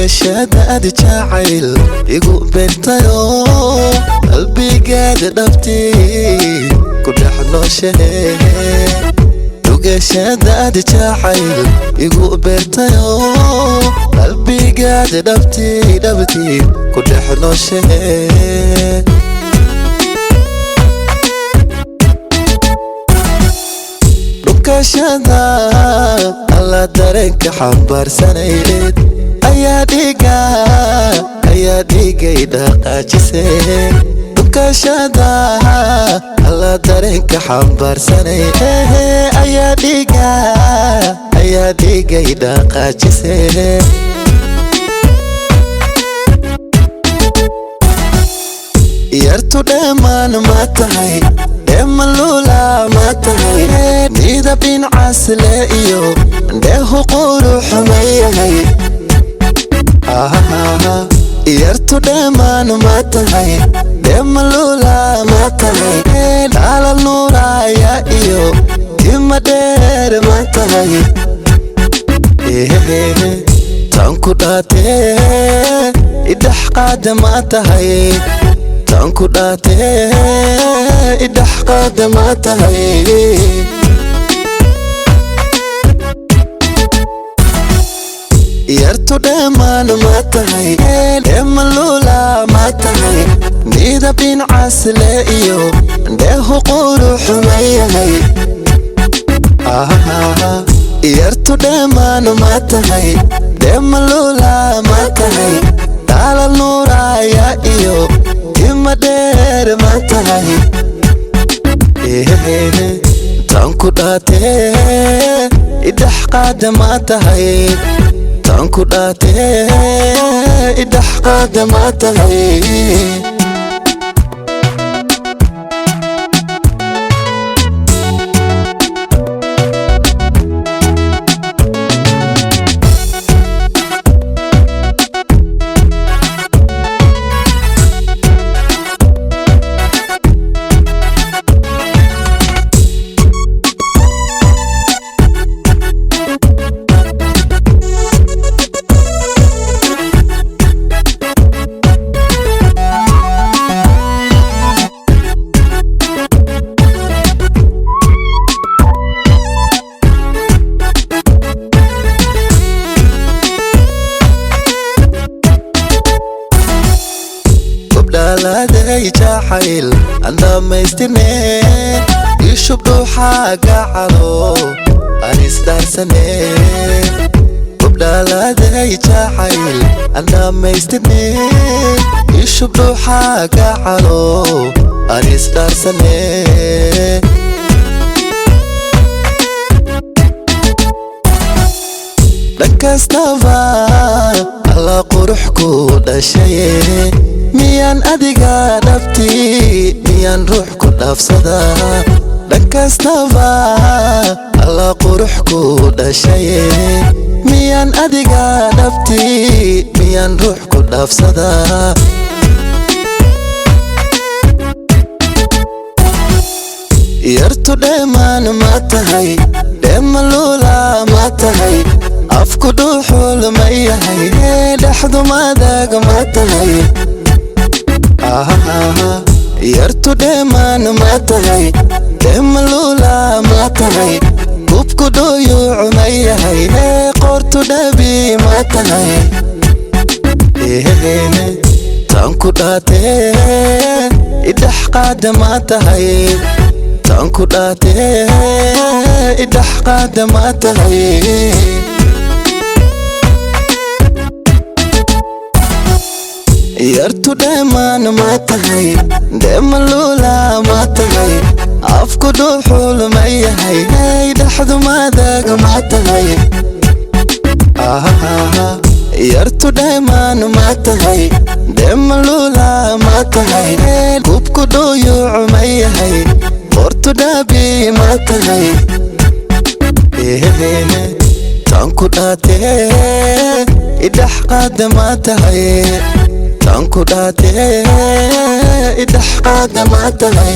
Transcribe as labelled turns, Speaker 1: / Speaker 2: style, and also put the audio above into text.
Speaker 1: dhugashadaada jacayl igu beertayo qalbigaada dhabtay ku dhex nooshahay dhugashadaada jacayl igu beertayo qalbigaada dhabtay ku dhex nooshahay dhugashada alla dareenka xambaarsaneyd ayaa dhigay dhaqaajisay dhugashada alla dareenka xambaarsaneyd ayaa dhigay dhaqaajisay yartu dheemaan ma tahay malula ma tahay midabin casle iyo dheehu qurux ma yahay yartu dheemaan ma tahay malula ma tahay dhalal nuuraya iyo tima dheer ma tahay tan ku dhaatee idhex qaada ma tahay tan ku dhaatee idhex qaada ma tahay yartu dheemaan ma tahay malula ma tahay midabin casle iyo dheehu qurux ma yahay yartu dheemaan ma tahay malula ma tahay dhalal nuuraya iyo tima dheer ma tahay tan ku dhaatee idhex qaada ma tahay tan ku dhaatee idhex qaada ma tahay dhaladay jacayl aan dhamaystirnee ishub dhuuxaaga calo aan isdaarsanee dhaladay jacayl aan dhamaystirnee ishub dhuuxaaga calo aan isdaarsanee dhankastaba alla qurux ku dhashaye miyaan adiga dhabti miyaan ruux ku dhaafsadaa dhankastaba alla qurux ku dhashaye miyaan adiga dhabti miyaan ruux ku dhaafsadaa yartu dheemaan ma tahay malula ma tahay afku dhuuxul ma yahay dhexdu madag ma tahay yartu dheemaan ma tahay malula ma tahay gubku dhuyuuc ma yahay qortu dhabi ma tahay tan ku dhaatee idhex qaada ma tahay tan ku dhaatee idhex qaada ma tahay yartu dheemaan ma tahay malula ma tahay afku dhuuxul ma yahay dhexdu madag ma tahay yartu dheemaan ma tahay malula ma tahay gubku dhuyuuc ma yahay qortu dhabi ma tahay tan ku dhaatee idhex qaada ma tahay tan ku dhaatee idhex qaada ma tahay